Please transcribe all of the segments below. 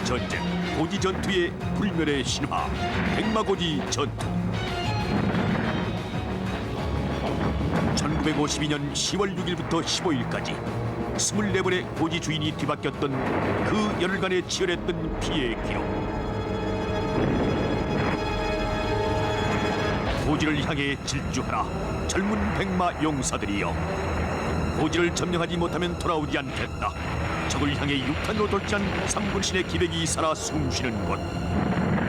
전쟁, 고지 전투의 불멸의 신화, 백마고지 전투. 1952년 10월 6일부터 15일까지 24번의 고지 주인이 뒤바뀌었던 그 열흘간의 치열했던 피해 기록. 고지를 향해 질주하라, 젊은 백마 용사들이여. 고지를 점령하지 못하면 돌아오지 않겠다. 적을 향해 육탄으로 돌진한 삼군신의 기백이 살아 숨쉬는 곳.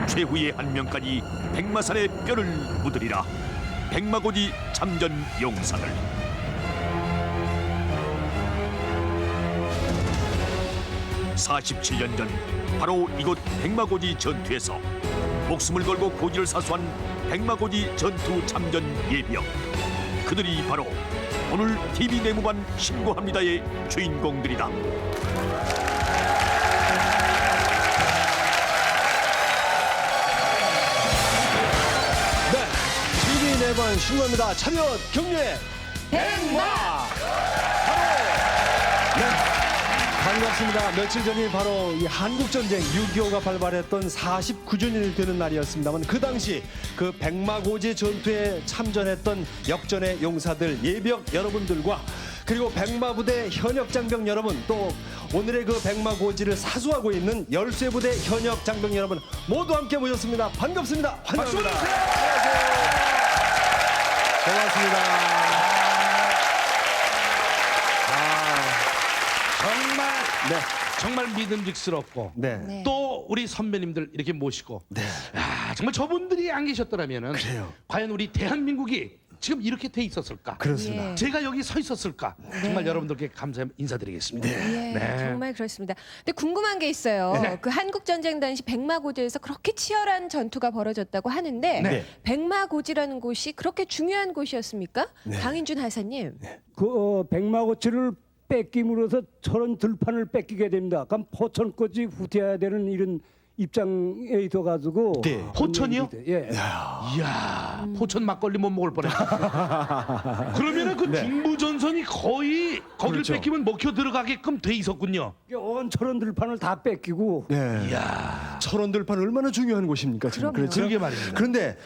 최후의 한 명까지 백마산의 뼈를 묻으리라. 백마고지 참전 용사들. (47년) 전 바로 이곳 백마고지 전투에서 목숨을 걸고 고지를 사수한 백마고지 전투 참전 예비역. 그들이 바로 오늘 TV 내무반 신고합니다의 주인공들이다. TV 내무반 신고합니다. 차렷 경례 백마! 반갑습니다. 며칠 전이 바로 이 한국전쟁 6.25가 발발했던 49주년이 되는 날이었습니다만, 그 당시 그 백마고지 전투에 참전했던 역전의 용사들, 예비역 여러분들과 그리고 백마부대 현역 장병 여러분, 또 오늘의 그 백마고지를 사수하고 있는 열쇠부대 현역 장병 여러분 모두 함께 모셨습니다. 반갑습니다. 환영합니다. 안녕하세요. 고맙습니다. 네. 정말 믿음직스럽고 네. 또 우리 선배님들 이렇게 모시고 정말 저분들이 안 계셨더라면은 그래요. 과연 우리 대한민국이 지금 이렇게 돼 있었을까? 그렇습니다. 예. 제가 여기 서 있었을까? 정말 여러분들께 감사 인사드리겠습니다. 예, 정말 그렇습니다. 근데 궁금한 게 있어요. 그 한국전쟁 당시 백마고지에서 그렇게 치열한 전투가 벌어졌다고 하는데 네. 백마고지라는 곳이 그렇게 중요한 곳이었습니까? 강인준 하사님. 백마고치를 뺏김으로써 저런 들판을 뺏기게 됩니다. 그럼 포천까지 후퇴해야 되는 이런 입장에 있어가지고. 네. 포천이요? 예. 이야, 포천 막걸리 못 먹을 뻔했어. 그러면은 그 중부전선이 거의 거길 그렇죠. 뺏기면 먹혀 들어가게끔 돼 있었군요. 온 저런 들판을 다 뺏기고. 네. 이야, 철원 들판 얼마나 중요한 곳입니까? 지금. 그럼요. 그러게 말입니다. 그런데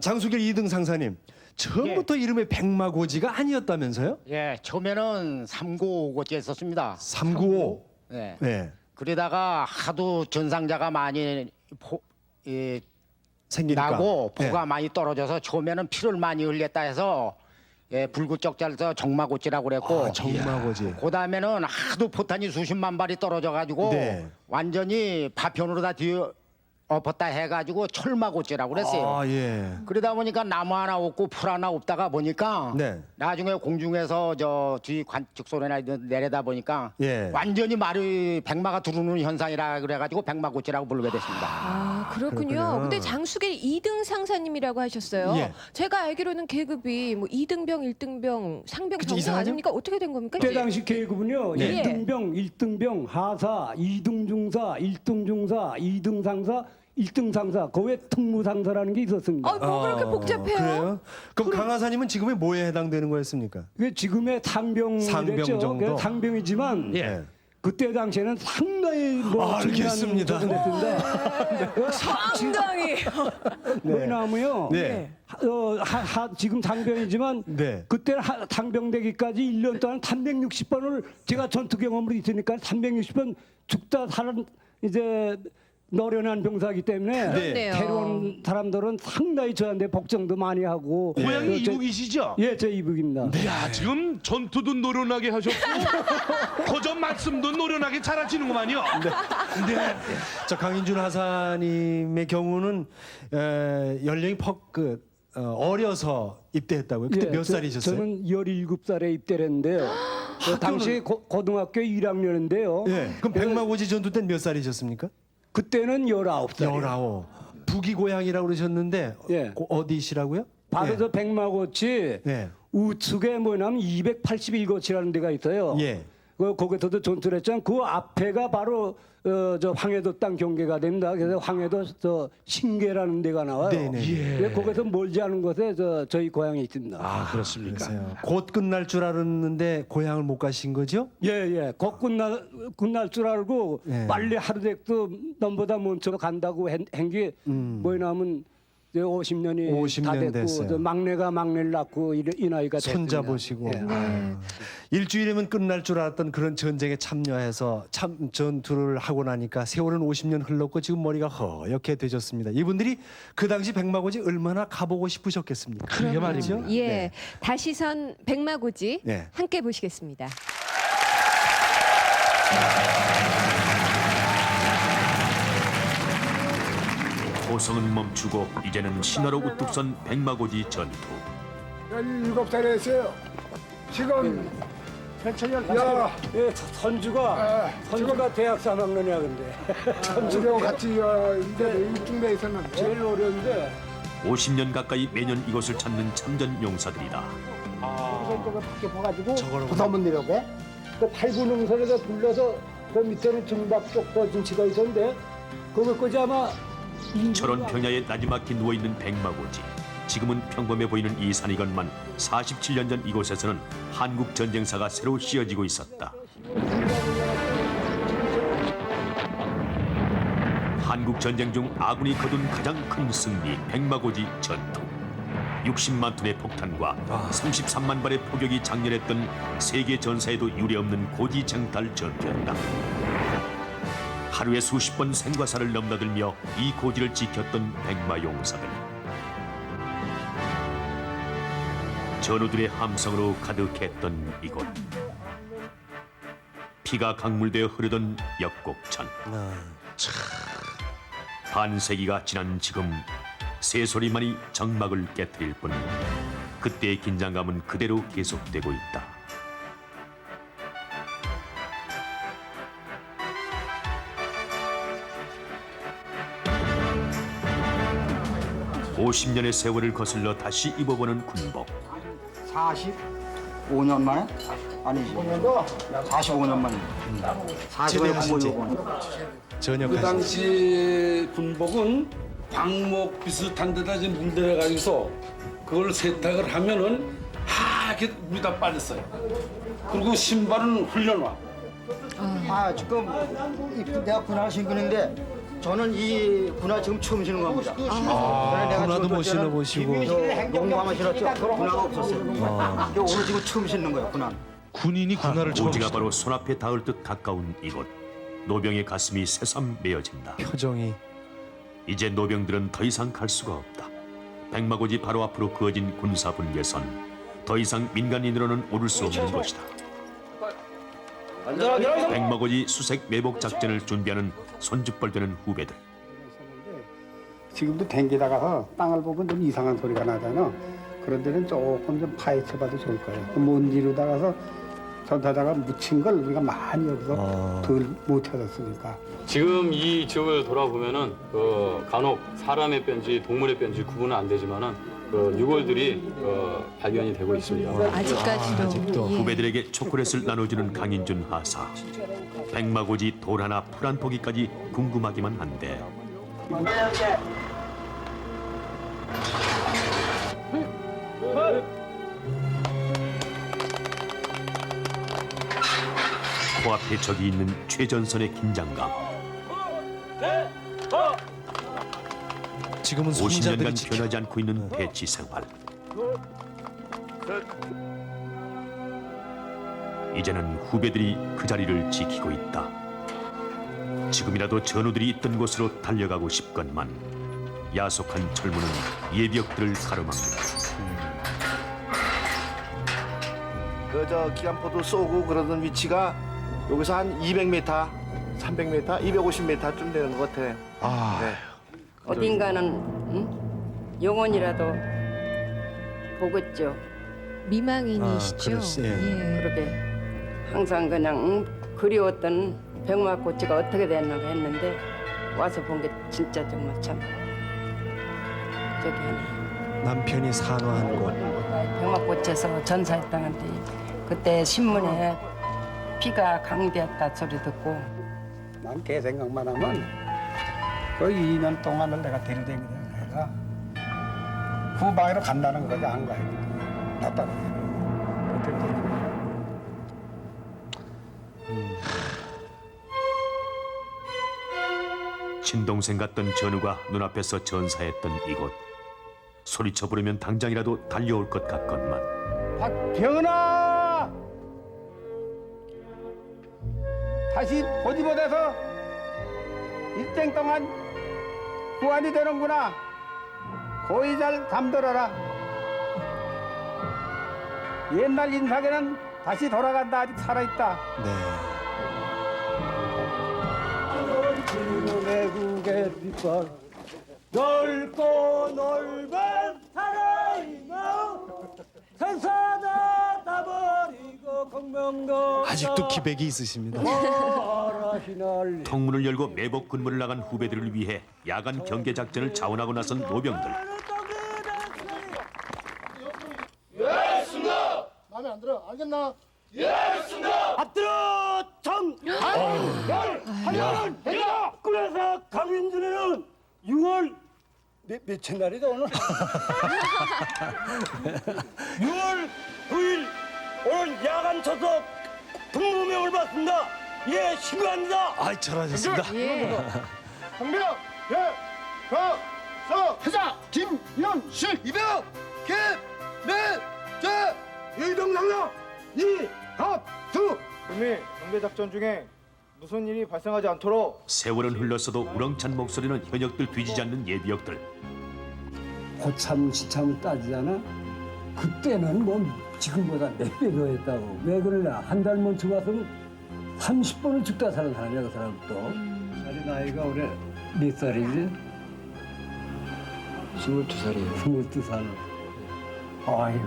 장수길 2등 상사님, 처음부터 이름이 백마고지가 아니었다면서요? 예, 처음에는 395고지에 있었습니다. 395. 예. 네. 그러다가 하도 전상자가 많이 생기니까. 나고 포가 네. 많이 떨어져서 처음에는 피를 많이 흘렸다 해서 불구적자에서 정마고지라고 그랬고 아, 정마고지. 그다음에는 하도 포탄이 수십만 발이 떨어져 가지고 네. 완전히 파편으로 다 엎었다 해가지고 철마고지라고 그랬어요. 아, 예. 그러다 보니까 나무 하나 없고 풀 하나 없다가 보니까 네. 나중에 공중에서 저 뒤 관측소리나 내려다 보니까 예. 완전히 말이 백마가 두르는 현상이라 그래가지고 백마고지라고 부르게 됐습니다. 아, 그렇군요. 그렇군요. 근데 장수길 2등 상사님이라고 하셨어요. 예. 제가 알기로는 계급이 뭐 2등병, 1등병, 상병 그쵸, 정도 이상하죠? 아닙니까? 어떻게 된 겁니까? 그때 당시 계급은요. 네. 1등병, 1등병, 하사, 2등 중사, 1등 중사, 2등 상사, 1등 상사, 그 외 특무 상사라는 게 있었습니다. 뭐 그렇게 복잡해요? 그래요? 그럼 강하사님은 지금의 뭐에 해당되는 거였습니까? 그게 지금의 상병 상병 정도? 그게 상병이지만 예. 그때 당시에는 상당히 뭐 알겠습니다. 상당히. 왜냐하면요. 네. 지금 상병이지만 네. 그때 상병되기까지 1년 동안 360번을 제가 전투 경험으로 있으니까 360번 죽다 사는 이제 노련한 병사이기 때문에 그렇네요. 새로운 사람들은 상당히 저한테 복종도 많이 하고. 고향이 저- 이북이시죠? 예, 제 이북입니다. 이야, 지금 전투도 노련하게 하셨고 거저 말씀도 노련하게 잘하시는구만요. 네. 자, 강인준 하사님의 경우는 연령이 어려서 입대했다고요. 그때 예, 몇 살이셨어요? 저는 17살에 입대를 했는데요. 당시 고등학교 1학년인데요. 예. 그럼 백마고지 전투 때는 몇 살이셨습니까? 그때는 19살. 19. 북이 고향이라고 그러셨는데 예. 어디시라고요? 바로 예. 저 백마고치 예. 우측에 뭐냐면 281고치라는 데가 있어요. 예. 거기서도 전투를 했잖아요. 그 앞에가 바로 저 황해도 땅 경계가 됩니다. 그래서 황해도 저 신계라는 데가 나와요. 네네. 예. 거기서 멀지 않은 곳에 저희 고향이 있습니다. 아, 그렇습니까? 그래서요. 곧 끝날 줄 알았는데 고향을 못 가신 거죠? 예. 곧 끝날 줄 알고 예. 빨리 하루댁도 넘보다 먼저 간다고 한게 뭐냐면 이제 50년이 50년 다 됐고 됐어요. 저 막내가 막내를 낳고 이 나이가 손자 됐습니다. 보시고 예. 네. 일주일이면 끝날 줄 알았던 그런 전쟁에 참여해서 참 전투를 하고 나니까 세월은 50년 흘렀고 지금 머리가 허옇게 되셨습니다. 이분들이 그 당시 백마고지 얼마나 가보고 싶으셨겠습니까? 그러게 말이죠. 그렇죠? 예, 네. 다시 선 백마고지 네. 함께 보시겠습니다. 고성은 멈추고 이제는 신화로 우뚝 선 백마고지 전투. 17살에 했어요. 지금 야, 예, 선주가 대학 3학년이야 근데 우리하고 같이 이제 이쪽 내에서는 제일 어려운데 50년 가까이 매년 이곳을 찾는 참전 용사들이다. 저거 밖에 봐가지고 저거로 부담은 내려게. 그 팔구능선에서 불러서 그 밑에는 등박 쪽 버진치가 있었는데 그거까지 아마 저런 평야에 나지막히 누워있는 백마고지. 지금은 평범해 보이는 이 산이건만 47년 전 이곳에서는 한국 전쟁사가 새로 씌어지고 있었다. 한국 전쟁 중 아군이 거둔 가장 큰 승리 백마고지 전투. 60만 톤의 폭탄과 33만 발의 포격이 장렬했던 세계 전사에도 유례없는 고지 쟁탈 전투였다. 하루에 수십 번 생과사를 넘나들며 이 고지를 지켰던 백마 용사들. 전우들의 함성으로 가득했던 이곳. 피가 강물되어 흐르던 역곡천. 반세기가 지난 지금 새소리만이 정막을 깨트릴 뿐 그때의 긴장감은 그대로 계속되고 있다. (50년의) 세월을 거슬러 다시 입어보는 군복. 45년 만에? 아니지. 45년 만에. 45년 만에. 그 전역하신 당시 군복은 광목 비슷한 데다 이제 물들여가지고서 그걸 세탁을 하면은 하얗게 물이 다 빠졌어요. 그리고 신발은 훈련화. 아 지금 내가 군화를 신기는데 저는 이 군화 지금 처음 신는 겁니다. 군화도 못 신어보시고. 농구화만 신었죠. 군화가 없었어요. 근데 오늘 지금 처음 신는 거예요 군화. 군인이 군화를 처음 고지가 바로 손앞에 닿을 듯 가까운 이곳. 노병의 가슴이 새삼 메어진다. 표정이 이제 노병들은 더 이상 갈 수가 없다. 백마고지 바로 앞으로 그어진 군사분계선. 더 이상 민간인으로는 오를 수 없는 것이다. 백마고지 수색 매복 작전을 준비하는 손짓벌 되는 후배들. 지금도 댕기다가서 땅을 보면 좀 이상한 소리가 나잖아. 그런 데는 조금 좀 파헤쳐봐도 좋을 거예요. 먼 뒤로 다가서 전타자가 묻힌 걸 우리가 많이 여기서 덜 못 찾았으니까. 지금 이 지역을 돌아보면은 간혹 사람의 뼈인지 동물의 뼈인지 구분은 안 되지만은 유골들이 발견이 되고 있습니다. 아직까지도. 예. 후배들에게 초콜릿을 나눠주는 강인준 하사. 백마고지 돌 하나 풀 한 포기까지 궁금하기만 한데. 코앞에 적이 있는 최전선의 긴장감. 지금은 손자들이 50년간 지켜. 변하지 않고 있는 대치 생활. 이제는 후배들이 그 자리를 지키고 있다. 지금이라도 전우들이 있던 곳으로 달려가고 싶건만 야속한 철문은 예비역들을 가로막는다. 그저 기관포도 쏘고 그러던 위치가 여기서 한 200m, 300m, 250m쯤 되는 것 같아. 네. 어딘가는 영혼이라도 보겠죠. 미망인이시죠. 그렇지, 예. 예. 그렇게 항상 그냥 그리웠던 백마꽃이가 어떻게 됐는가 했는데 와서 본 게 진짜 정말 참 저기 하네. 남편이 산화한 곳. 백마꽃에서 전사했다는데 그때 신문에 비가 강대했다 소리 듣고 난 걔 생각만 하면 거의 2년 동안을 내가 데려다니는 애가 후방으로 간다는 거지 안 가요. 답답해. 친동생 같던 전우가 눈앞에서 전사했던 이곳. 소리쳐 부르면 당장이라도 달려올 것 같건만 박경은아! 다시 보지못해서 일생 동안 구안이 되는구나. 고이 잘 잠들어라. 옛날 인상에는 다시 돌아간다. 아직 살아있다. 외국의 빛깔 넓고 넓은 사랑이 마음 세상에 다 버리고 공명도 아직도 기백이 있으십니다. 통문을 열고 매복 근무를 나간 후배들을 위해 야간 경계 작전을 자원하고 나선 노병들. 마음에 안 들어. 알겠나? 앞들어 정 하나는 해라. 그래서 강민준이는 6월 몇째 날이다 오늘? 6월 9일 오늘 야간 초석 등무명을 받습니다. 예, 신고합니다. 아, 잘하셨습니다. 성명, 예, 서, 회장, 김연실, 이병, 김매자, 이동상로, 이갑수. 국민 경계작전 중에 무슨 일이 발생하지 않도록 세월은 흘렀어도 우렁찬 목소리는 현역들 뒤지지 않는 예비역들. 고참 시참을 따지잖아. 그때는 뭐 지금보다 몇 배 더 했다고. 왜 그러냐? 한 달 먼저 와서는 30번을 죽다 사는 사람이야, 그 사람도. 자리 나이가 올해 몇 살이지? 22살이에요. 22살. 아유,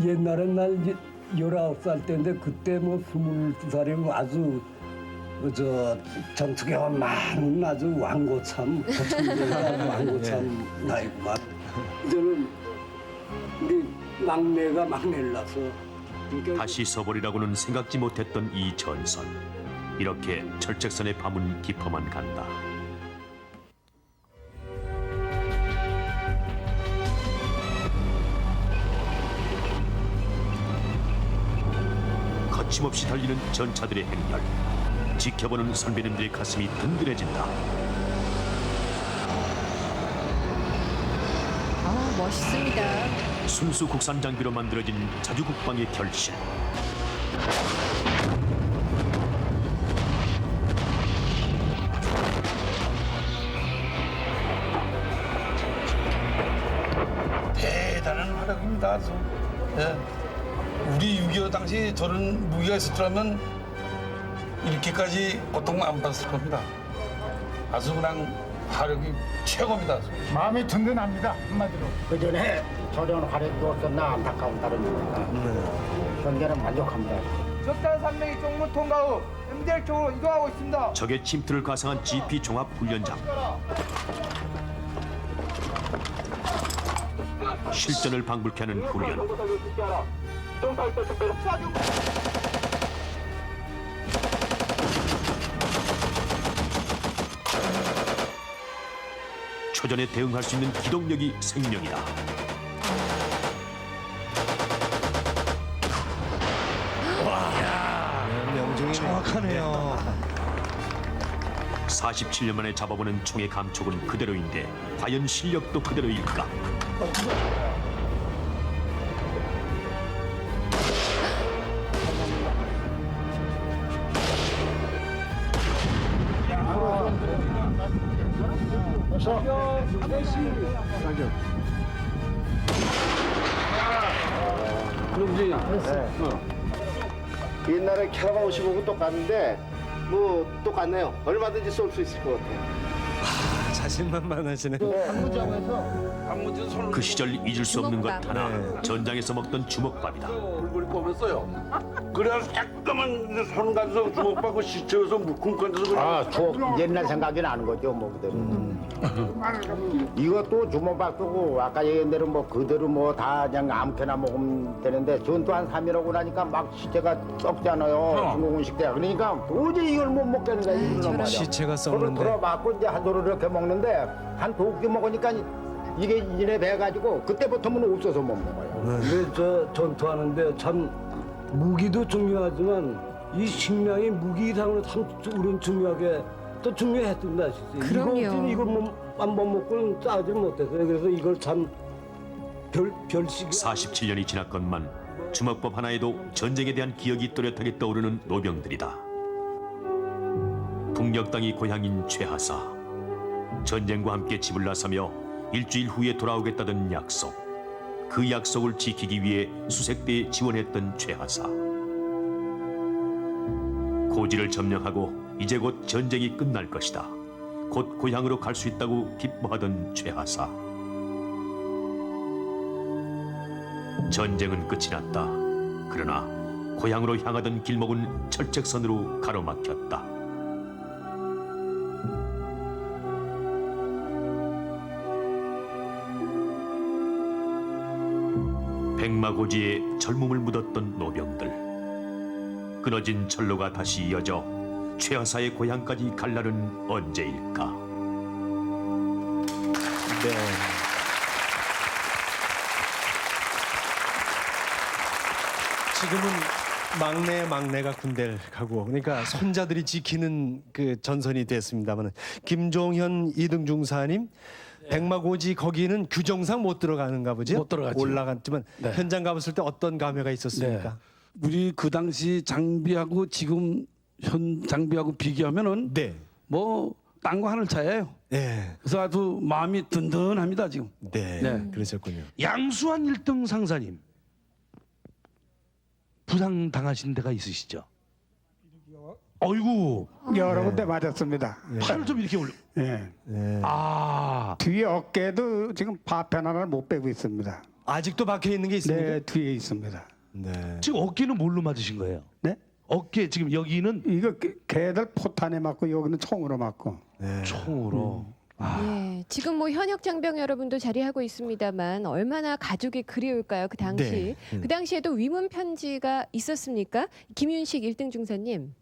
옛날엔 난 19살 때인데 그때 뭐 22살이면 아주 전투 경험 많은 아주 왕고참, 왕고참 나이구만. 이제는 우리 막내가 막내를 낳아서 그러니까 다시 서버리라고는 생각지 못했던 이 전선. 이렇게 철책선의 밤은 깊어만 간다. 거침없이 달리는 전차들의 행렬. 지켜보는 선배님들의 가슴이 든든해진다. 아, 멋있습니다. 순수 국산 장비로 만들어진 자주국방의 결실. 대단한 화력입니다. 아주. 예. 우리 6.25 당시 저런 무기가 있었더라면 이렇게까지 고통 안 받았을 겁니다. 아주 그냥 화력이 최고입니다. 아주. 마음이 든든합니다. 한마디로. 그 전에 저런 화력이 없었나 안타까운 따름입니다. 현재는 만족합니다. 적단 3명이 쪽문 통과 후 MDL 쪽으로 이동하고 있습니다. 적의 침투를 가상한 GP 종합 훈련장. 실전을 방불케 하는 훈련. 초전에 대응할 수 있는 기동력이 생명이다. 정확하네요. 47년 만에 잡아보는 총의 감촉은 그대로인데 과연 실력도 그대로일까? 옛날에 캐나다 55고 똑같은데 뭐 똑같네요. 얼마든지 쏠 수 있을 것 같아요. 자신만만하시네. 그 시절 잊을 수 없는 것 하나, 전장에서 먹던 주먹밥이다. 얼굴이 검었어요. 그래야 새까만 손 가서 주먹밥고 시체에서 묵은 건데서 추억 옛날 생각이 나는 거죠, 뭐 그대로. 이것도 주먹밥 쓰고 아까 얘기한 대로 뭐 그대로 뭐 다 그냥 아무렇게나 먹으면 되는데 전투 한 3일 오고 나니까 막 시체가 썩잖아요. 중국음식 때. 그러니까 도저히 이걸 못 먹겠는 거야. 이거는 말이야. 시체가 그걸 썩는데. 돌아맞고 이제 한 도로 이렇게 먹는데 한 두 끼 먹으니까 이게 이래 배가지고 그때부터는 없어서 못 먹어요. 근데 저 전투하는데 참 무기도 중요하지만 이 식량이 무기 이상으로 참 우린 중요하게 또 중요했습니다. 그럼요. 이걸 안 먹고는 싸우지 못했어요. 그래서 이걸 참 별식. 47년이 지났건만 주먹밥 하나에도 전쟁에 대한 기억이 또렷하게 떠오르는 노병들이다. 북녘 땅이 고향인 최하사. 전쟁과 함께 집을 나서며 일주일 후에 돌아오겠다던 약속. 그 약속을 지키기 위해 수색대에 지원했던 최하사. 고지를 점령하고 이제 곧 전쟁이 끝날 것이다. 곧 고향으로 갈 수 있다고 기뻐하던 최하사. 전쟁은 끝이 났다. 그러나 고향으로 향하던 길목은 철책선으로 가로막혔다. 백마고지에 젊음을 묻었던 노병들. 끊어진 철로가 다시 이어져 최하사의 고향까지 갈 날은 언제일까? 네. 지금은 막내가 군대를 가고 그러니까 손자들이 지키는 그 전선이 됐습니다만 김종현 이등중사님 백마고지 거기는 규정상 못 들어가는가 보죠? 못 들어가죠. 올라갔지만 네. 현장 가봤을 때 어떤 감회가 있었습니까? 우리 그 당시 장비하고 지금 현 장비하고 비교하면은 네. 뭐 땅과 하늘 차이예요. 네. 그래서 아주 마음이 든든합니다 지금. 네. 네. 그러셨군요. 양수환 1등 상사님 부상 당하신 데가 있으시죠? 어이구 여러 군데 맞았습니다. 팔을 좀 이렇게 올려. 예. 아 뒤에 어깨도 지금 파편 하나를 못 빼고 있습니다. 아직도 박혀 있는 게 있습니까? 네, 뒤에 있습니다. 네. 지금 어깨는 뭘로 맞으신 거예요? 네? 어깨 지금 여기는 이거 개들 포탄에 맞고 여기는 총으로 맞고. 네. 총으로. 예, 지금 뭐 현역 장병 여러분도 자리하고 있습니다만 얼마나 가족이 그리울까요? 그 당시. 네. 그 당시에도 위문 편지가 있었습니까? 김윤식 1등 중사님.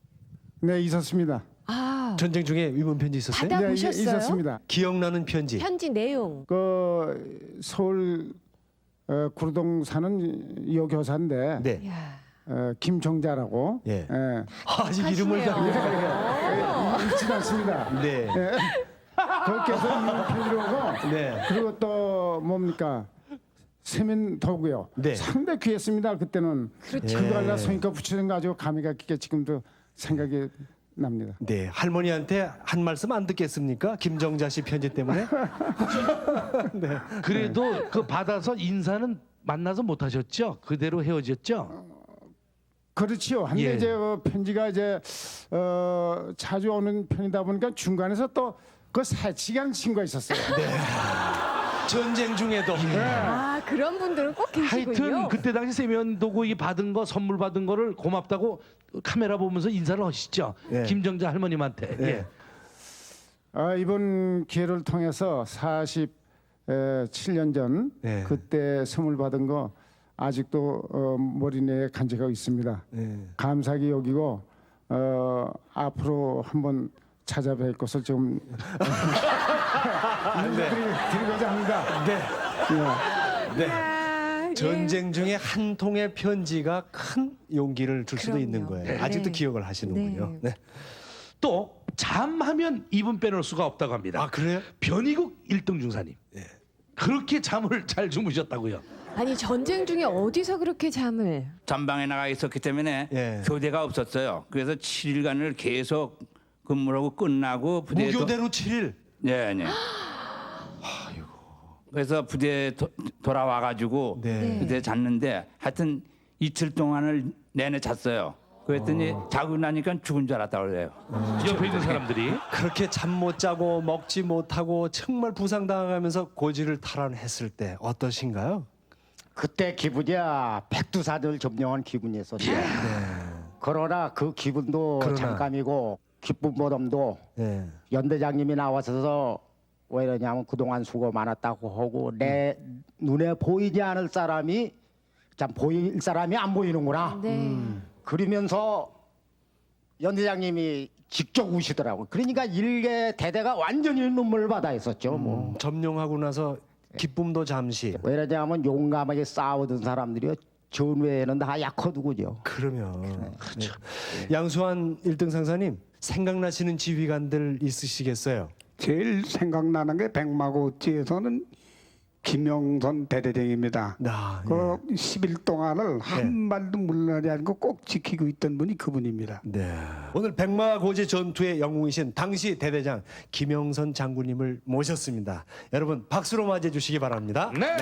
네, 있었습니다. 아, 전쟁 중에 위문 편지 있었어요? 받아- 네, 보셨어요? 있었습니다. 기억나는 편지. 편지 내용. 그 서울 구로동 사는 여교사인데 네. 야. 김정자라고. 예. 예. 아직 이름을 다 잊지 않습니다. 네. 예. 거기서 이런 편지로 오고 네. 그리고 또 뭡니까 세면 도구요. 네. 상당히 귀했습니다. 그때는 그렇죠. 그거 하나 손니까 붙이는 거 아주 감회가 깊게 지금도 생각이 납니다. 네, 할머니한테 한 말씀 안 듣겠습니까? 김정자 씨 편지 때문에. 네. 그래도 그 받아서 인사는 만나서 못 하셨죠? 그대로 헤어졌죠? 그렇지요. 한데 예. 이제 편지가 이제 자주 오는 편이다 보니까 중간에서 또 그 사치기한 친구가 있었어요. 전쟁 중에도. 아, 그런 분들은 꼭 계시군요. 하여튼 그때 당시 세면도구 이 받은 거 선물 받은 거를 고맙다고 카메라 보면서 인사를 하시죠. 예. 김정자 할머님한테. 예. 예. 이번 기회를 통해서 47년 전 네. 그때 선물 받은 거 아직도 머리내에 간직하고 있습니다. 네. 감사하게 여기고 앞으로 한번 찾아뵐 것을 좀 드리고자 합니다. 네. 네. 아, 예. 전쟁 중에 한 통의 편지가 큰 용기를 줄 수도 그럼요. 있는 거예요. 네. 아직도 기억을 하시는군요. 네. 네. 또 잠하면 이분 빼놓을 수가 없다고 합니다. 아, 그래요? 변희국 1등 중사님. 그렇게 잠을 잘 주무셨다고요. 아니, 전쟁 중에 어디서 그렇게 잠을? 전방에 나가 있었기 때문에 예. 교대가 없었어요. 그래서 7일간을 계속 근무를 하고 끝나고 부대에 무교대로 7일. 네, 네. 그래서 부대에 돌아와 가지고 네. 부대에 잤는데 하여튼 이틀 동안을 내내 잤어요. 그랬더니 자고 나니까 죽은 줄 알았다 그래요. 옆에 있는 사람들이 그렇게 잠 못 자고 먹지 못하고 정말 부상당하면서 고지를 탈환했을 때 어떠신가요? 그때 기분이야 백두산을 점령한 기분이었었죠. 그러나 그 기분도 그러나. 잠깐이고 기쁨보담도 네. 연대장님이 나와서 왜 이러냐면 그동안 수고 많았다고 하고 내 눈에 보이지 않을 사람이 참 보일 사람이 안 보이는구나. 네. 그러면서 연대장님이 직접 우시더라고. 그러니까 일개 대대가 완전히 눈물 바다 있었죠. 뭐. 점령하고 나서 기쁨도 잠시. 왜 이러냐면 용감하게 싸우던 사람들이 전후에는 다 약허두고죠. 그러면 그렇죠. 양수환 1등 상사님 생각나시는 지휘관들 있으시겠어요? 제일 생각나는 게 백마고지에서는 김영선 대대장입니다. 예. 그 10일 동안을 한 말도 물러나지 않고 꼭 지키고 있던 분이 그분입니다. 네. 오늘 백마고지 전투의 영웅이신 당시 대대장 김영선 장군님을 모셨습니다. 여러분 박수로 맞이해 주시기 바랍니다. 네.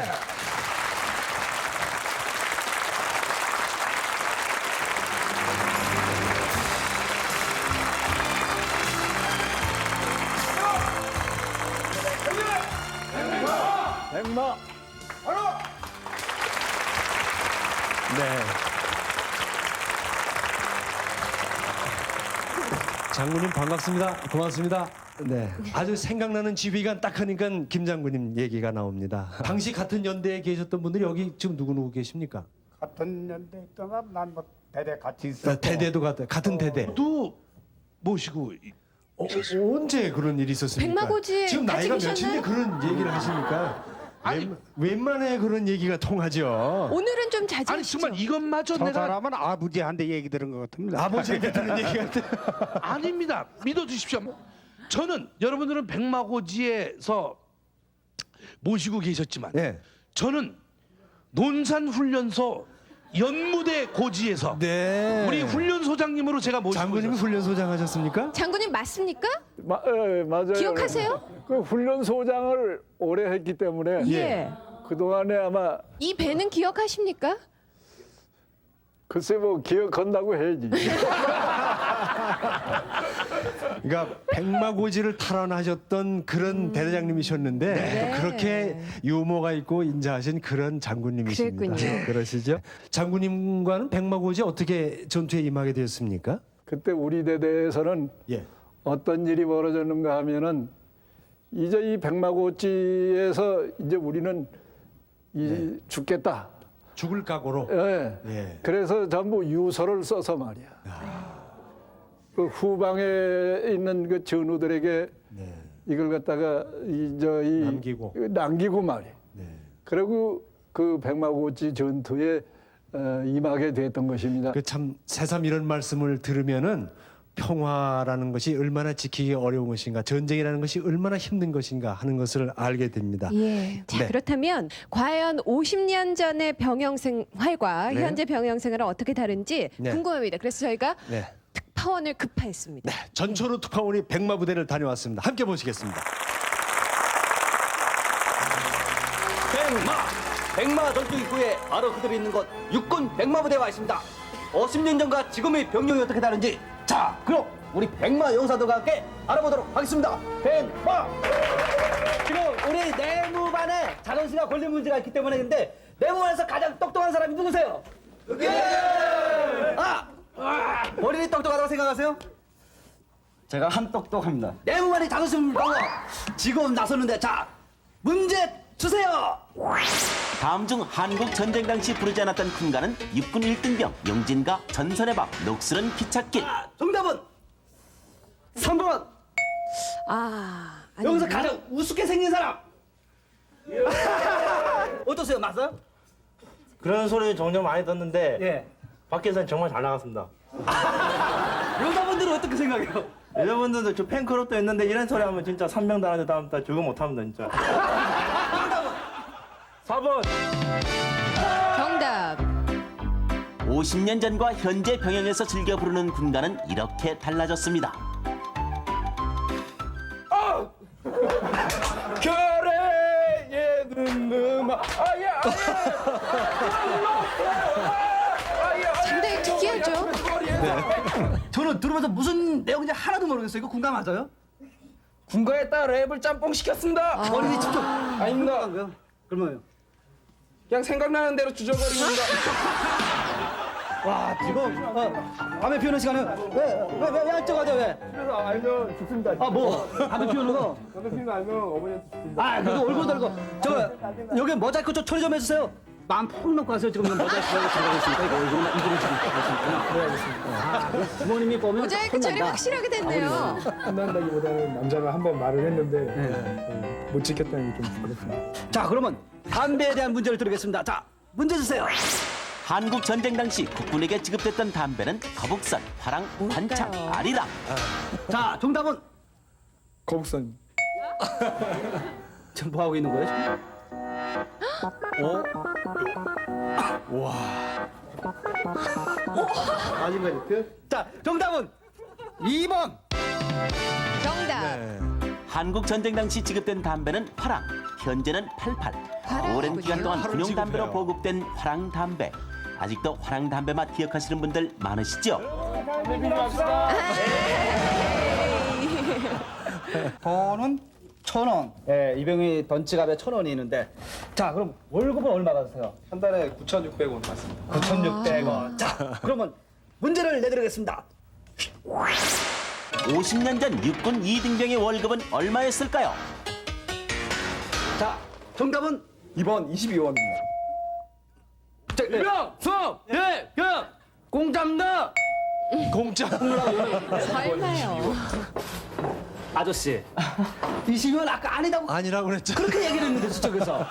네. 장군님 반갑습니다. 고맙습니다. 네. 아주 생각나는 지휘관 딱 하니까 김 장군님 얘기가 나옵니다. 당시 같은 연대에 계셨던 분들이 여기 지금 누구 계십니까? 같은 연대 있다가 난 뭐 대대 같이 있었고 대대도 같은 대대. 또 모시고 언제 그런 일이 있었습니까? 백마고지에 지금 같이 나이가 계셨나요? 몇인데 그런 얘기를 하십니까? 웬만해 그런 얘기가 통하죠. 오늘은 좀 아니 자제하시죠. 정말 이것마저 저 내가 사람은 아버지한테 얘기 들은 것 같습니다. 아버지에게 들은 얘기 같은. 아닙니다. 믿어주십시오. 저는 여러분들은 백마고지에서 모시고 계셨지만 네. 저는 논산훈련소 연무대 고지에서 네. 우리 훈련소장님으로 제가 모시고 장군님이 있었어요. 훈련소장 하셨습니까? 장군님 맞습니까? 맞아요. 기억하세요? 그 훈련소장을 오래 했기 때문에 예. 그동안에 아마 이 배는 기억하십니까? 글쎄 뭐 기억한다고 해야지. 그러니까 백마고지를 탈환하셨던 그런 대대장님이셨는데 네. 또 그렇게 유머가 있고 인자하신 그런 장군님이십니다. 그랬군요. 그러시죠? 장군님과는 백마고지 어떻게 전투에 임하게 되었습니까? 그때 우리 대대에서는 예. 어떤 일이 벌어졌는가 하면은 이제 이 백마고지에서 이제 우리는 죽겠다. 죽을 각오로. 예. 예. 그래서 전부 유서를 써서 말이야. 그 후방에 있는 그 전우들에게 이걸 갖다가 남기고 말이야. 그리고 그 백마고지 전투에 임하게 됐던 것입니다. 그 참 새삼 이런 말씀을 들으면은 평화라는 것이 얼마나 지키기 어려운 것인가, 전쟁이라는 것이 얼마나 힘든 것인가 하는 것을 알게 됩니다. 예. 자, 네. 그렇다면 과연 50년 전의 병영 생활과 네. 현재 병영 생활은 어떻게 다른지 네. 궁금합니다. 그래서 저희가 네. 특파원을 급파했습니다. 전초로 특파원이 백마부대를 다녀왔습니다. 함께 보시겠습니다. 백마 전투 입구에 바로 그대로 있는 곳 육군 백마부대가 있습니다. 50년 전과 지금의 병력이 어떻게 다른지 자 그럼 우리 백마 용사들과 함께 알아보도록 하겠습니다. 백마! 지금 우리 내무반에 자존심과 권리 문제가 있기 때문에 근데 내무반에서 가장 똑똑한 사람이 누구세요? 본인이 똑똑하다고 생각하세요? 제가 한 똑똑합니다. 내무반이 자존심을 가고 지금 나섰는데 자 문제 주세요. 다음 중 한국 전쟁 당시 부르지 않았던 군가는 육군 1등병 용진과 전선의 밤 녹슬은 기찻길. 정답은 3번. 여기서 가장 우습게 생긴 사람. 어떠세요? 맞아요? 그런 소리 종종 많이 듣는데 예. 밖에서는 정말 잘 나갔습니다. 여자분들은 어떻게 생각해요? 여자분들도 저 팬클럽도 있는데 이런 소리 하면 진짜 3명 달았는데 다음 달 죽어 못합니다 진짜. 4번. 정답. 50년 전과 현재 병영에서 즐겨 부르는 군가는 이렇게 달라졌습니다. 결의에는 음악 상당히 특이하죠? 저는 들으면서 무슨 내용인지 하나도 모르겠어요. 이거 군가 맞아요? 군가에다 랩을 짬뽕 시켰습니다. 어린이 직접 아닙니다. 그러면요? 그냥 생각나는 대로 주저거리는다. 와, 지금 밤에 피우는 시간에 왜 안쪽하죠 왜? 그래서 알면 죽습니다. 아 뭐? 밤에 피우는 거? 저도 피면 알면 어머니한테 죽습니다. 아, 그래도 얼굴 들고 저 여기 모자이크 좀 처리 좀 해주세요. 마음 푹 놓고 하세요. 지금 모자이크 들어가고 있으니까 이거 얼굴만 이거를 지금 하시니까. 네, 알겠습니다. 부모님이 보면 모자이크 처리 혼난다. 확실하게 됐네요. 혼난다기보다는 남자가 한 번 말을 했는데 못 지켰다는 게 좀 부끄럽습니다. 자, 그러면 담배에 대한 문제를 드리겠습니다. 자, 문제 주세요. 한국 전쟁 당시 국군에게 지급됐던 담배는 거북선, 화랑, 관창, 아리랑. 자, 정답은 거북선. 지금 뭐 하고 있는 거예요? 지금? 와. 아직까지 그? 자, 정답은 2번. 정답. 한국 전쟁 당시 지급된 담배는 화랑, 현재는 88. 오랜 기간 동안 화를 군용 담배로 지급해요. 보급된 화랑 담배. 아직도 화랑 담배 맛 기억하시는 분들 많으시죠? 돈은 1,000원. 예, 이병희 던지갑에 1,000원이 있는데. 자, 그럼 월급은 얼마 받으세요? 한 달에 9,600원 받습니다. 9,600원. 자, 그러면 문제를 내드리겠습니다. 50년 전 육군 2등병의 월급은 얼마였을까요? 자, 정답은 2번 22원입니다. 이병, 수업, 예, 공짜입니다. 공짜. 설마요. 아저씨. 20원 아까 아니다고 아니라고 그랬죠. 그렇게 얘기를 했는데 저쪽에서.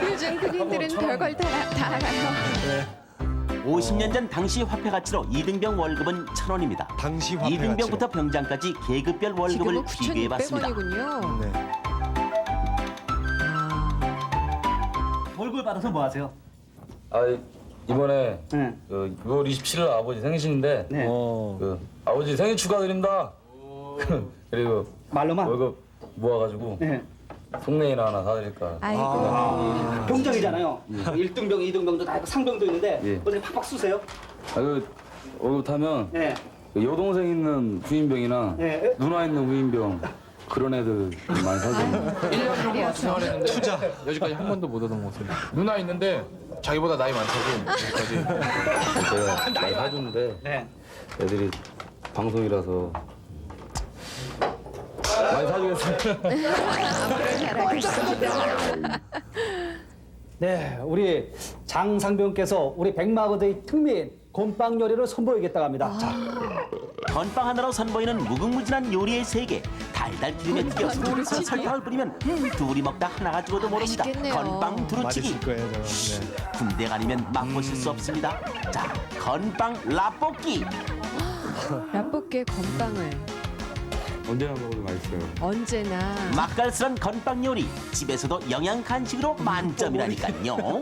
요즘 군인들은 별걸 다 알아요. 50년 전 당시 화폐 가치로 2등병 월급은 1,000원입니다. 당시 화폐 2등병부터 병장까지 계급별 월급을 지금은 비교해봤습니다. 9,600원이군요. 네. 월급을 받아서 뭐 하세요? 이번에 네. 6월 27일 아버지 생신인데 네. 아버지 생일 축하드립니다. 그리고 말로만? 월급 모아가지고 네. 속내이나 하나 사드릴까. 아이고. 병장이잖아요. 1등병, 2등병도 다 있고 상병도 있는데 예. 어디 팍팍 쑤세요? 월급 타면 네. 여동생 있는 후임병이나 네. 누나 있는 후임병 그런 애들 많이 사줘요. 1년 정도 투자. 여지까지 한 번도 못 얻은 모습. 누나 있는데 자기보다 나이 많다고 여기까지. 제가 많이 사주는데 네. 애들이 방송이라서 많이 사주겠습니다. 앞으로 잘하겠습니다. 네, 우리 장상병께서 우리 백마고대의 특미인 곰빵 요리를 선보이겠다고 합니다. 자, 건빵 하나로 선보이는 무궁무진한 요리의 세계. 달달 기름에 튀겨 소금에서 설탕을 뿌리면 둘이 먹다 하나가 죽어도 모릅니다. 맛있겠네요. 건빵 두루치기. 맛있을 거예요, 저는. 네. 군대 아니면 맛보실 수 없습니다. 자, 건빵 라볶이. 라볶이에 건빵을 언제나 먹어도 맛있어요. 언제나. 맛깔스런 건빵 요리. 집에서도 영양 간식으로 만점이라니까요.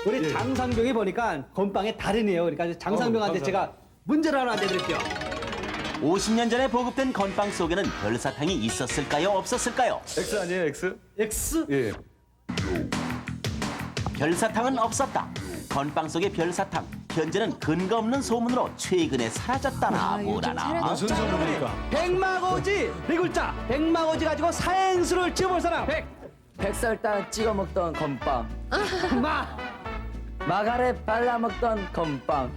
우리 장상병이 보니까 건빵의 달인이에요. 그러니까 장상병한테 제가 문제를 하나 내드릴게요. 50년 전에 보급된 건빵 속에는 별사탕이 있었을까요? 없었을까요? X 아니에요, X? X? 예. 별사탕은 없었다. 건빵 속의 별사탕. 현재는 근거 없는 소문으로 최근에 사라졌다나 요즘 뭐라나. 사라졌다. 무슨 소문입니까? 백마고지 네 글자. 백마고지 가지고 사행수를 지어볼 사람. 백설탕 찍어 먹던 건빵. 마. 마가렛 발라 먹던 건빵.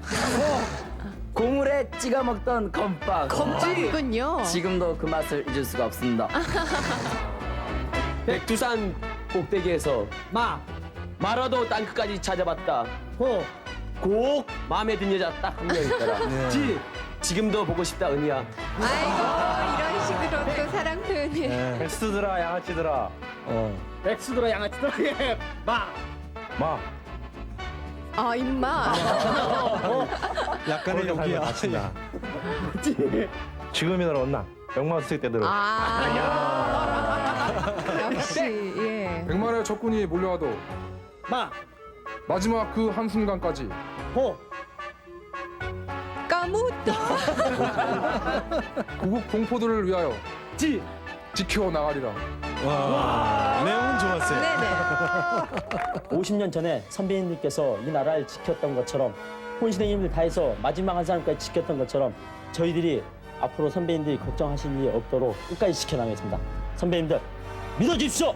고물에 찍어 먹던 건빵. 건빵이군요. 지금도 그 맛을 잊을 수가 없습니다. 백두산 꼭대기에서 마라도 땅끝까지 찾아봤다. 꼭 마음에 든 여자 딱 한 명 있더라. 지금도 보고 싶다 은희야. 아이고 이런 식으로 또 사랑 표현을. 백수들아, 양아치들아. 백수들아 양아치들아. 예. 마. 아 입마. 약간의 용기야. 지금이나 얻나? 병마 쓸 때 들어. 역시 예. 백마의 적군이 몰려와도 마지막 그 한순간까지 까무또. 구국 동포들을 위하여 지켜 나가리라. 내용은 좋았어요. 네네. 50년 전에 선배님들께서 이 나라를 지켰던 것처럼 혼신의 힘을 다해서 마지막 한 사람까지 지켰던 것처럼 저희들이 앞으로 선배님들이 걱정하실 일이 없도록 끝까지 지켜나가겠습니다. 선배님들 믿어주십시오.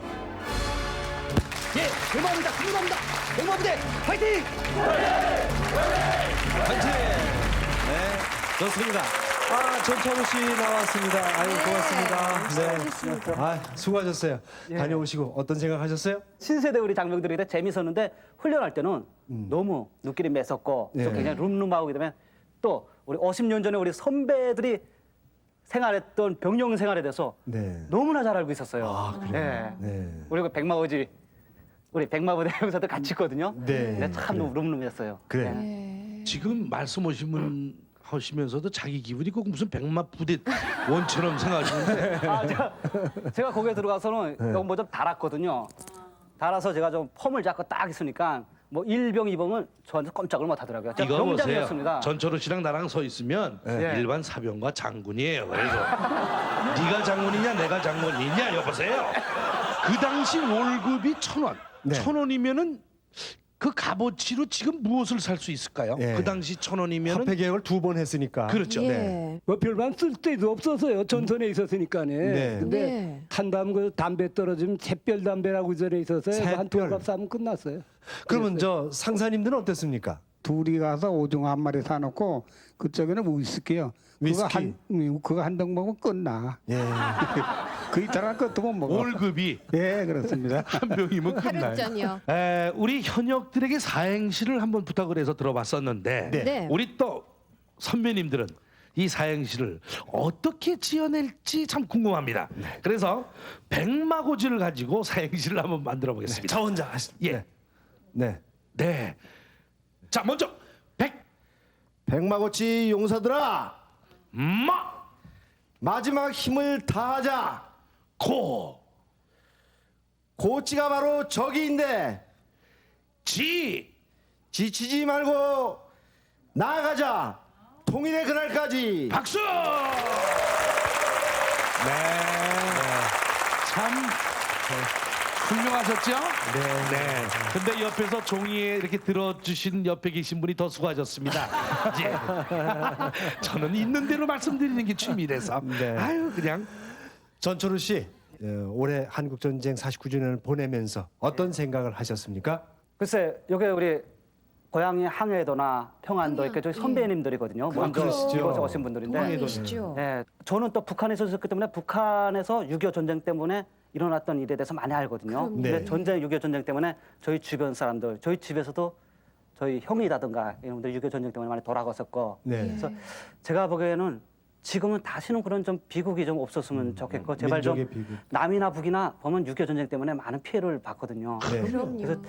예, 대박입니다. 감사합니다. 백마부대 파이팅! 파이팅! 네, 좋습니다. 전철우 씨 나왔습니다. 아유, 고맙습니다. 네. 수고하셨어요. 다녀오시고 어떤 생각 하셨어요? 신세대 우리 장병들이 재밌었는데 훈련할 때는 너무 눈길이 매섭고 또 굉장히 룸룸하고 그다음에 또 우리 50년 전에 우리 선배들이 생활했던 병영 생활에 대해서 너무나 잘 알고 있었어요. 그래요? 네. 우리 그 백마고지 우리 백마부대 형사들 같이 있거든요. 근데 참 너무 룸룸했어요. 그래. 지금 말씀하시면 하시면서도 자기 기분이 꼭 무슨 백마 부대 원처럼 생각하시는데 제가 거기에 들어가서는 뭐 좀 달았거든요. 달아서 제가 좀 펌을 잡고 딱 있으니까 뭐 1병, 2병은 저한테 꼼짝을 못 하더라고요. 제가 이거 보세요. 병장이었습니다. 전철우 씨랑 나랑 서 있으면 일반 사병과 장군이에요. 그래서 네가 장군이냐 내가 장군이냐 여보세요. 그 당시 월급이 1,000원. 1,000원이면은 그 값어치로 지금 무엇을 살 수 있을까요? 그 당시 1,000원이면 화폐 개혁을 2번 했으니까. 그렇죠. 뭐 별반 쓸 데도 없었어요. 전선에 있었으니까네. 네. 근데 탄 다음 그 담배 떨어지면 샛별 담배라고 전에 있었어요. 한 샛별. 통값 사면 끝났어요. 그러면 저 상사님들은 어땠습니까? 둘이 가서 오징어 한 마리 사놓고 그쪽에는 위스키요. 위스키. 그거 한 병 먹으면 끝나. 예. 그 이따가 것도 못 먹어. 월급이 예, 그렇습니다. 한 병이면 끝나요. 하루전이요. 우리 현역들에게 사행시를 한번 부탁을 해서 들어봤었는데 네. 우리 또 선배님들은 이 사행시를 어떻게 지어낼지 참 궁금합니다. 그래서 백마고지를 가지고 사행시를 한번 만들어 보겠습니다. 저 혼자 하십니다. 예. 네. 자, 먼저 백마고치 용사들아, 마지막 힘을 다하자. 고치가 바로 적이인데 지치지 말고 나아가자. 통일의 그날까지. 박수! 참 훌륭하셨죠? 네. 근데 옆에서 종이에 이렇게 들어주신 옆에 계신 분이 더 수고하셨습니다. 저는 있는 대로 말씀드리는 게 취미라서. 아유, 그냥. 전철우 씨, 올해 한국 전쟁 49주년을 보내면서 어떤 생각을 하셨습니까? 글쎄, 여기 우리 고향이 항해도나 평안도 이렇게 저희 선배님들이거든요. 먼저 그러시죠. 이곳에 오신 분들인데. 동안이시죠. 네, 저는 또 북한에서 있었기 때문에 북한에서 6.25 전쟁 때문에 일어났던 일에 대해서 많이 알거든요. 그럼요. 근데 전쟁 6.25 전쟁 때문에 저희 주변 사람들, 저희 집에서도 저희 형이라든가 이런 분들 6.25 전쟁 때문에 많이 돌아갔었고. 그래서 제가 보기에는 지금은 다시는 그런 좀 비극이 좀 없었으면 좋겠고 제발 좀 민족의 비극. 남이나 북이나 보면 6.25 전쟁 때문에 많은 피해를 봤거든요. 그럼요. 그래서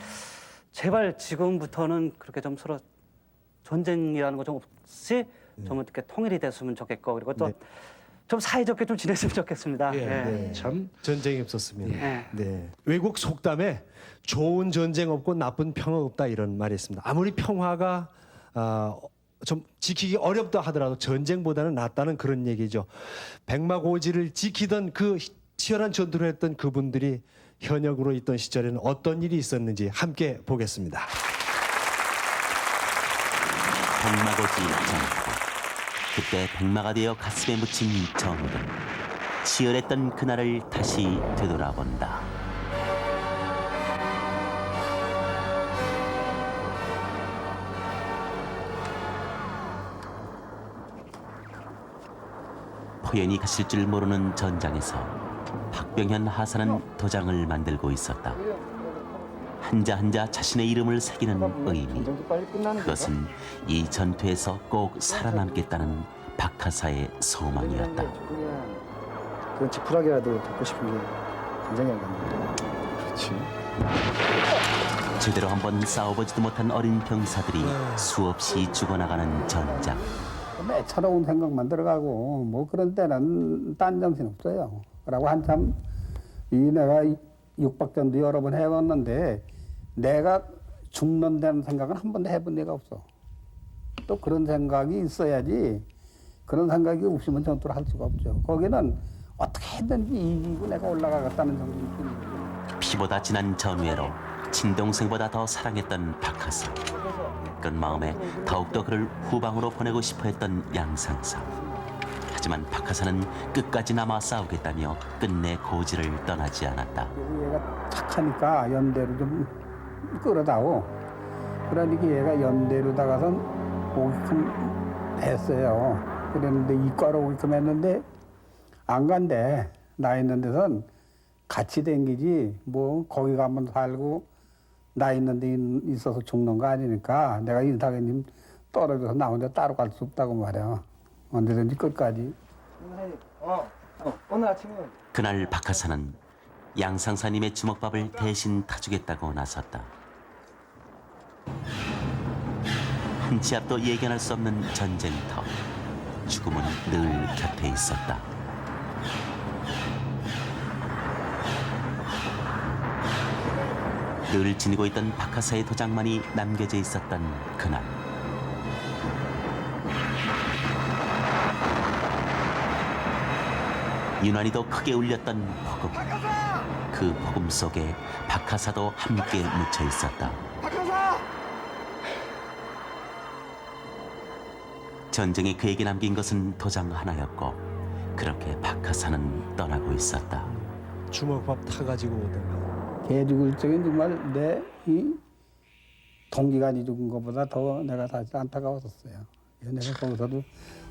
제발 지금부터는 그렇게 좀 서로 전쟁이라는 거 좀 없이 좀 어떻게 통일이 됐으면 좋겠고 그리고 또 좀 사이좋게 좀 지냈으면 좋겠습니다. 참 전쟁이 없었습니다. 외국 속담에 좋은 전쟁 없고 나쁜 평화 없다 이런 말이 있습니다. 아무리 평화가 좀 지키기 어렵다 하더라도 전쟁보다는 낫다는 그런 얘기죠. 백마고지를 지키던 그 치열한 전투를 했던 그분들이 현역으로 있던 시절에는 어떤 일이 있었는지 함께 보겠습니다. 백마고지 전투. 그때 백마가 되어 가슴에 묻힌 정들. 치열했던 그날을 다시 되돌아본다. 포연이 가실 줄 모르는 전장에서 박병현 하사는 도장을 만들고 있었다. 한자 한자 자신의 이름을 새기는 의미. 그것은 이 전투에서 꼭 살아남겠다는 박하사의 소망이었다. 그런 지푸라기라도 잡고 싶은 게 굉장히 안갑니다. 그렇지. 제대로 한번 싸워보지도 못한 어린 병사들이 수없이 죽어나가는 전장. 매처로운 생각만 들어가고 뭐 그런 때는 딴 정신 없어요. 그러고 한참 내가 육박전도 여러 번 해봤는데 내가 죽는다는 생각은 한 번도 해본 데가 없어. 또 그런 생각이 있어야지 그런 생각이 없으면 전투를 할 수가 없죠. 거기는 어떻게 어떻게든 이기고 내가 올라가겠다는 정도. 피보다 진한 전우애로 친동생보다 더 사랑했던 박하사. 끈 마음에 더욱더 그를 후방으로 보내고 싶어했던 양상사. 하지만 박하사는 끝까지 남아 싸우겠다며 끝내 고지를 떠나지 않았다. 얘가 착하니까 연대로 좀 끌어다오. 그러니까 얘가 연대로 다가선 오게끔 했어요. 그랬는데 이과로 오게끔 했는데 안 간대. 나 있는 데선 같이 댕기지 뭐 거기 가면 살고 나 있는 데 있어서 죽는 거 아니니까 내가 인사장님 떨어져서 나 혼자 따로 갈 수 없다고 말이야. 언제든지 끝까지. 오늘 아침에 그날 박하사는 양상사님의 주먹밥을 대신 타주겠다고 나섰다. 한 치 앞도 예견할 수 없는 전쟁터. 죽음은 늘 곁에 있었다. 늘 지니고 있던 박하사의 도장만이 남겨져 있었던 그날. 유난히도 크게 울렸던 폭음. 그 폭음 속에 박하사도 함께 묻혀 있었다. 전쟁이 그에게 남긴 것은 도장 하나였고 그렇게 박하사는 떠나고 있었다. 주먹밥 타가지고 오다가. 개 죽을 적엔 정말 내 이 동기간이 죽은 것보다 더 내가 사실 안타까웠었어요. 내가 거기서도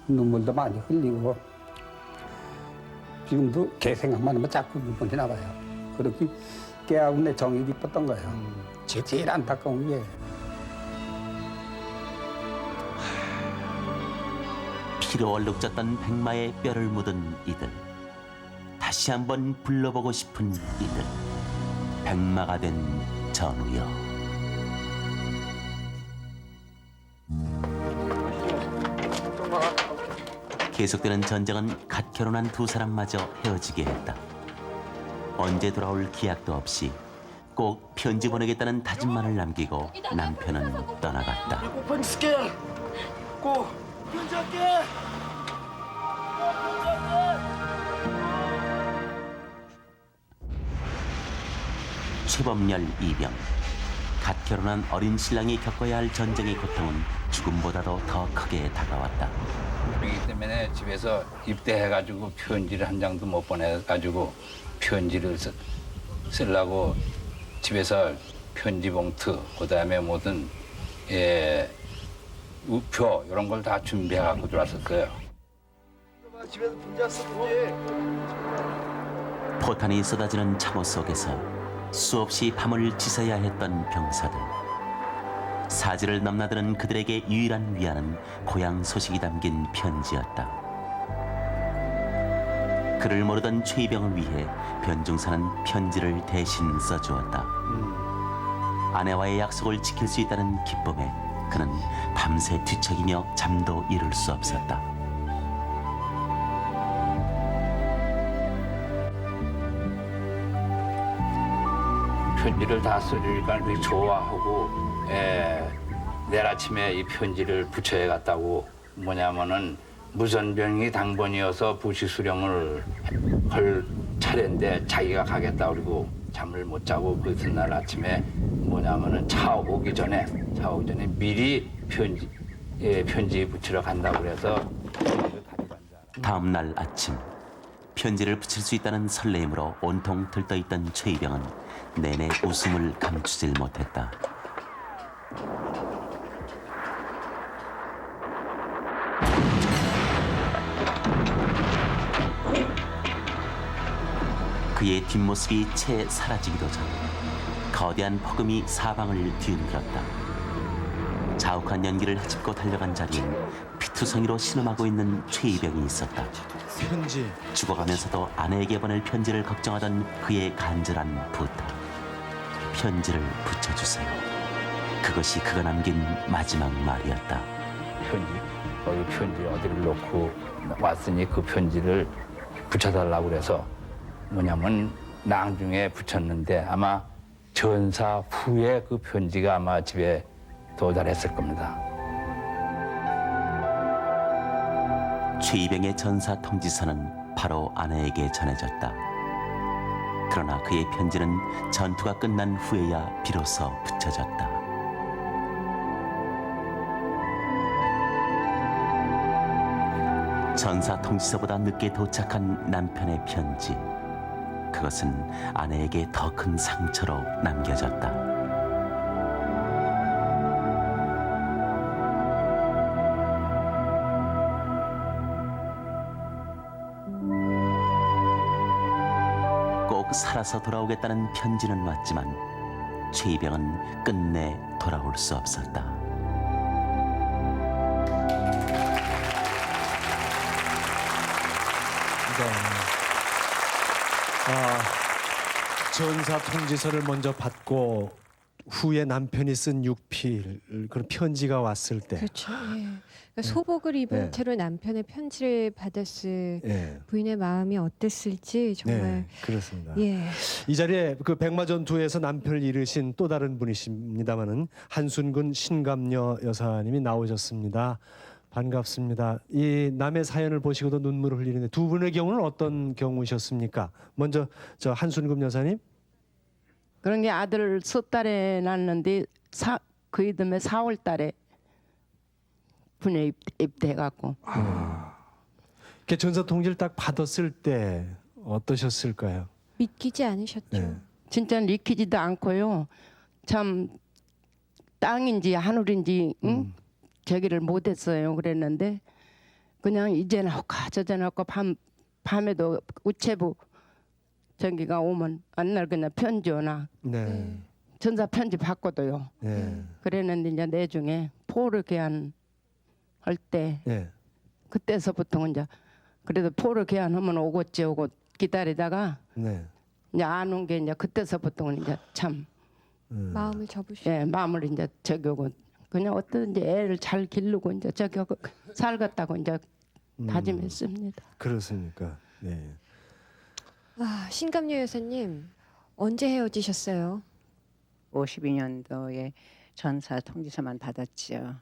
눈물도 많이 흘리고 지금도 개 생각만 하면 자꾸 눈물이 나와요. 그렇게 개하고 내 정이 깊었던 거예요. 제일 안타까운 게. 피로 얼룩졌던 백마의 뼈를 묻은 이들. 다시 한번 불러보고 싶은 이들. 백마가 된 전우여. 계속되는 전쟁은 갓 결혼한 두 사람마저 헤어지게 했다. 언제 돌아올 기약도 없이 꼭 편지 보내겠다는 다짐만을 남기고 남편은 떠나갔다. 편지 쓸게. 꼭 편지할게. 최범열 이병. 갓 결혼한 어린 신랑이 겪어야 할 전쟁의 고통은 죽음보다도 더 크게 다가왔다. 그렇기 때문에 집에서 입대해가지고 편지를 한 장도 못 보내가지고 편지를 쓰려고 집에서 편지 봉투, 그다음에 모든 우표 이런 걸 다 준비해갖고 들어왔었어요. 집에서 분자 쓰는지. 포탄이 쏟아지는 참호 속에서 수없이 밤을 지새야 했던 병사들. 사지를 넘나드는 그들에게 유일한 위안은 고향 소식이 담긴 편지였다. 그를 모르던 최이병을 위해 변중사는 편지를 대신 써주었다. 아내와의 약속을 지킬 수 있다는 기쁨에 그는 밤새 뒤척이며 잠도 이룰 수 없었다. 편지를 다 써주니까 되게 좋아하고 내일 아침에 이 편지를 부처에 갔다고 뭐냐면은 무선병이 당번이어서 부시 수령을 할 차례인데 자기가 가겠다 그리고 잠을 못 자고 그 이튿날 아침에 뭐냐면은 차 오기 전에 미리 편지 붙이러 간다고 그래서 다음 날 아침 편지를 붙일 수 있다는 설레임으로 온통 들떠있던 최이병은 내내 웃음을 감추질 못했다. 그의 뒷모습이 채 사라지기도 전 거대한 폭음이 사방을 뒤흔들었다. 자욱한 연기를 헤집고 달려간 자리엔 피투성이로 신음하고 있는 최이병이 있었다. 편지. 죽어가면서도 아내에게 보낼 편지를 걱정하던 그의 간절한 부탁. 편지를 붙여주세요. 그것이 그가 남긴 마지막 말이었다. 거기 편지 어디를 놓고 왔으니 그 편지를 붙여달라고 그래서 뭐냐면 낭중에 붙였는데 아마 전사 후에 그 편지가 아마 집에 도달했을 겁니다. 최이병의 전사 통지서는 바로 아내에게 전해졌다. 그러나 그의 편지는 전투가 끝난 후에야 비로소 붙여졌다. 전사 통지서보다 늦게 도착한 남편의 편지. 그것은 아내에게 더 큰 상처로 남겨졌다. 꼭 살아서 돌아오겠다는 편지는 왔지만 최이병은 끝내 돌아올 수 없었다. 전사 통지서를 먼저 받고 후에 남편이 쓴 육필 그런 편지가 왔을 때 그렇죠. 예. 그러니까 소복을 입은 네. 채로 남편의 편지를 받았을 예. 부인의 마음이 어땠을지 정말 네, 그렇습니다. 예. 이 자리에 그 백마전투에서 남편을 잃으신 또 다른 분이십니다마는 한순근 신감녀 여사님이 나오셨습니다. 반갑습니다. 이 남의 사연을 보시고도 눈물을 흘리는데 두 분의 경우는 어떤 경우셨습니까? 먼저 저 한순금 여사님. 그런 게 아들 섣달에 낳았는데 그 이듬해 4월 달에 군에 입대해갖고. 이렇게 전사 통지를 딱 받았을 때 어떠셨을까요? 믿기지 않으셨죠. 네. 진짜 믿기지도 않고요. 참 땅인지 하늘인지 저기를 못했어요. 그랬는데 그냥 이제는 할까 저제는 할까 밤에도 우체부 전기가 오면 안날 그냥 편지 오나 네. 전사 편지 받고도요. 네. 그랬는데 이제 내중에 포로 개한 할 때 네. 그때서부터 이제 그래도 포로 개한하면 오겠지 오고 기다리다가 네. 이제 안 온 게 이제 그때서부터 이제 참 마음을 접으시고 예, 마음을 이제 저기 오고 그냥 어떤지 애를 잘 기르고 이제 저기 하고 살겠다고 이제 다짐했습니다. 그렇습니까? 네. 아, 신감녀 여사님 언제 헤어지셨어요? 52년도에 전사 통지서만 받았지요.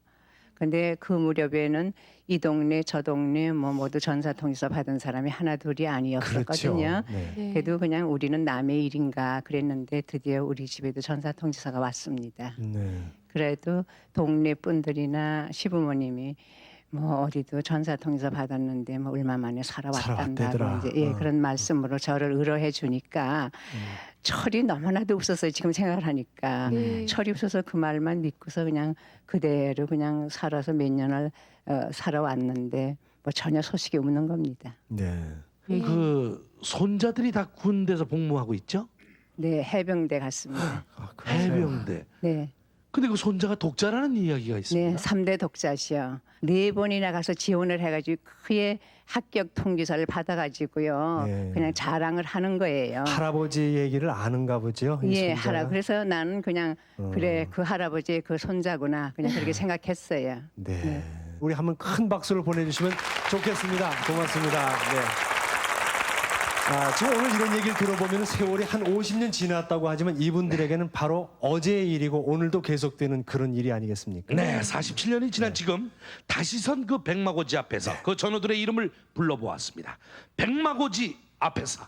근데 그 무렵에는 이 동네 저 동네 뭐 모두 전사 통지서 받은 사람이 하나 둘이 아니었었거든요. 그렇죠. 네. 네. 그래도 그냥 우리는 남의 일인가 그랬는데 드디어 우리 집에도 전사 통지서가 왔습니다. 네. 그래도 동네 분들이나 시부모님이 뭐 어디도 전사 통지서 받았는데 뭐 얼마 만에 살아왔단다고 살아왔대더라. 이제 예, 그런 말씀으로 저를 의뢰해 주니까 철이 너무나도 없었어요. 지금 생각을 하니까 철이 없어서 그 말만 믿고서 그냥 그대로 그냥 살아서 몇 년을 살아왔는데 뭐 전혀 소식이 없는 겁니다. 네. 그 손자들이 다 군대에서 복무하고 있죠? 네, 해병대 갔습니다. 해병대. 네. 근데 그 손자가 독자라는 이야기가 있습니다. 네, 3대 독자시요. 4번이나 가서 지원을 해가지고 그의 합격 통지서를 받아가지고요. 네. 그냥 자랑을 하는 거예요. 할아버지 얘기를 아는가 보죠. 이 예, 손자가? 하라. 그래서 나는 그냥 그래 그 할아버지의 그 손자구나 그냥 그렇게 생각했어요. 네. 우리 한번 큰 박수를 보내주시면 좋겠습니다. 고맙습니다. 네. 지금 오늘 이런 얘기를 들어보면 세월이 한 50년 지났다고 하지만 이분들에게는 바로 어제의 일이고 오늘도 계속되는 그런 일이 아니겠습니까? 네, 47년이 지난 지금 다시 선 그 백마고지 앞에서 그 전우들의 이름을 불러보았습니다. 백마고지 앞에서.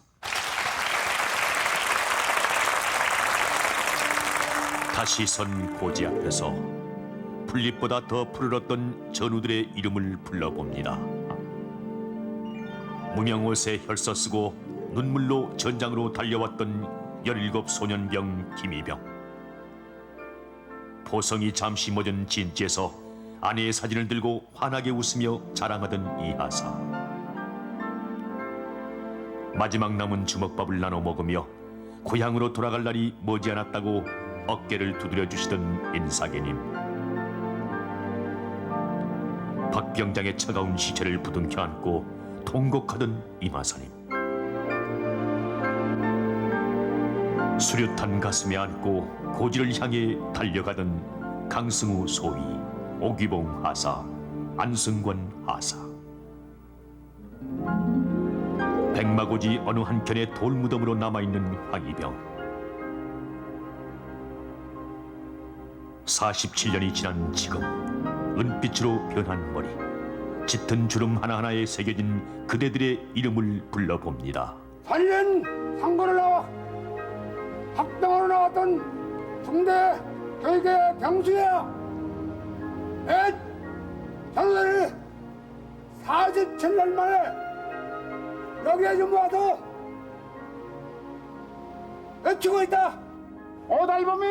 다시 선 고지 앞에서 풀잎보다 더 푸르렀던 전우들의 이름을 불러봅니다. 무명옷에 혈서 쓰고 눈물로 전장으로 달려왔던 17 소년병 김이병. 포성이 잠시 멎은 진지에서 아내의 사진을 들고 환하게 웃으며 자랑하던 이하사. 마지막 남은 주먹밥을 나눠 먹으며 고향으로 돌아갈 날이 머지않았다고 어깨를 두드려 주시던 인사계님. 박 병장의 차가운 시체를 부둥켜 안고 통곡하던 이마사님. 수류탄 가슴에 안고 고지를 향해 달려가던 강승우 소위, 오기봉 하사, 안승권 하사. 백마고지 어느 한켠의 돌무덤으로 남아있는 황희병. 47년이 지난 지금 은빛으로 변한 머리, 짙은 주름 하나하나에 새겨진 그대들의 이름을 불러봅니다. 단일은 상고를 나와 학당으로 나왔던 중대 교육의 병수야. 내 전우들이 47년 만에 여기에 좀 와서 외치고 있다. 오달범이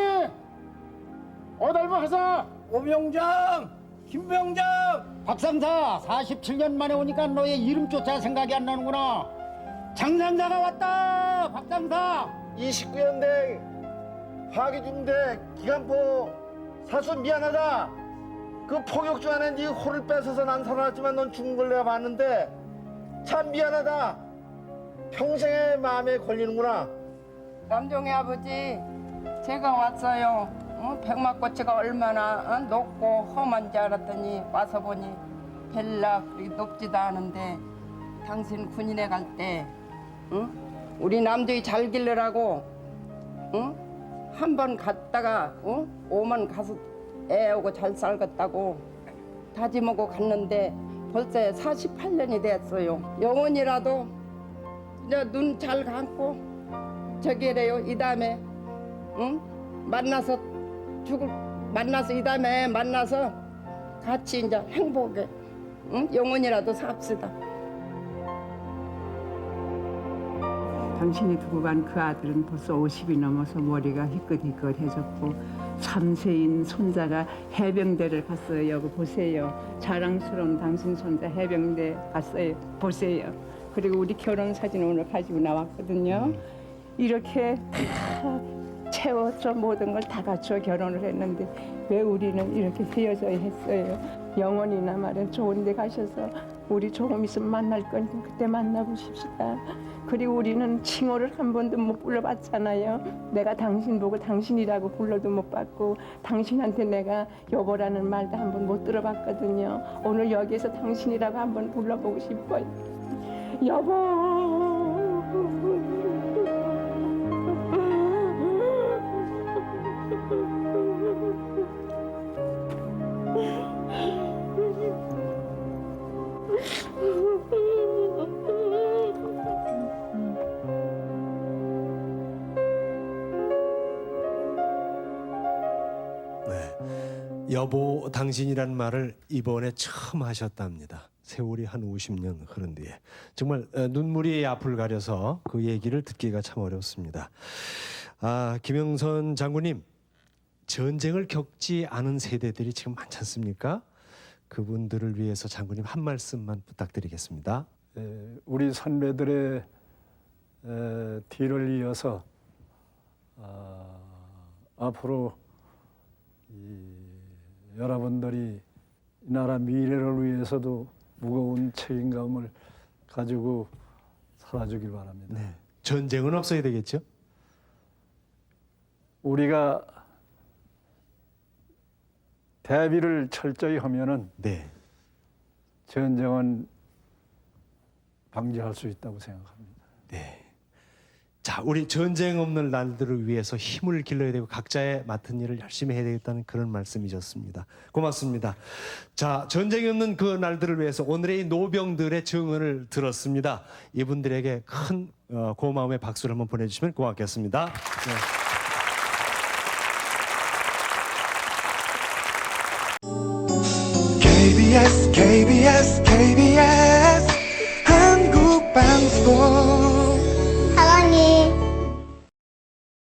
오달범 회사 오병장 김병장 박상사 47년 만에 오니까 너의 이름조차 생각이 안 나는구나. 장상사가 왔다. 박상사 29연대 화기중대 기간포 사수 미안하다. 그 포격주 안에 네 호를 뺏어서 난 살아났지만 넌 죽은 걸 내가 봤는데 참 미안하다. 평생의 마음에 걸리는구나. 남종의 아버지, 제가 왔어요. 백마꽃이가 얼마나 높고 험한지 알았더니 와서 보니 별나 그리 높지도 않은데 당신 군인에 갈 때 우리 남조이 잘 길러라고 한 번 갔다가 오만 가서 애 오고 잘 살겠다고 다짐하고 갔는데 벌써 48년이 됐어요. 영원이라도 이제 눈 잘 감고 저기래요. 이 다음에 만나서 이 다음에 만나서 같이 이제 행복해 영원이라도 삽시다. 당신이 두고 간 그 아들은 벌써 50이 넘어서 머리가 희끗희끗해졌고 3세인 손자가 해병대를 갔어요. 여기 보세요. 자랑스러운 당신 손자 해병대 갔어요. 보세요. 그리고 우리 결혼 사진 오늘 가지고 나왔거든요. 이렇게 다 채웠죠. 모든 걸 다 갖춰 결혼을 했는데 왜 우리는 이렇게 헤어져야 했어요. 영원히나 말은 좋은 데 가셔서 우리 조금 있으면 만날 거니까 그때 만나보십시다. 그리고 우리는 칭호를 한 번도 못 불러봤잖아요. 내가 당신 보고 당신이라고 불러도 못 봤고 당신한테 내가 여보라는 말도 한 번 못 들어봤거든요. 오늘 여기에서 당신이라고 한 번 불러보고 싶어요. 여보. 여보 당신이란 말을 이번에 처음 하셨답니다. 세월이 한 50년 흐른 뒤에 정말 눈물이 앞을 가려서 그 얘기를 듣기가 참 어렵습니다. 김영선 장군님, 전쟁을 겪지 않은 세대들이 지금 많지 않습니까? 그분들을 위해서 장군님 한 말씀만 부탁드리겠습니다. 우리 선배들의 뒤를 이어서 앞으로 여러분들이 이 나라 미래를 위해서도 무거운 책임감을 가지고 살아주길 바랍니다. 네. 전쟁은 없어야 되겠죠? 우리가 대비를 철저히 하면은 네. 전쟁은 방지할 수 있다고 생각합니다. 네. 자, 우리 전쟁 없는 날들을 위해서 힘을 길러야 되고 각자의 맡은 일을 열심히 해야 되겠다는 그런 말씀이셨습니다. 고맙습니다. 자, 전쟁이 없는 그 날들을 위해서 오늘의 이 노병들의 증언을 들었습니다. 이분들에게 큰 고마움의 박수를 한번 보내주시면 고맙겠습니다. 네. KBS KBS KBS 한국방송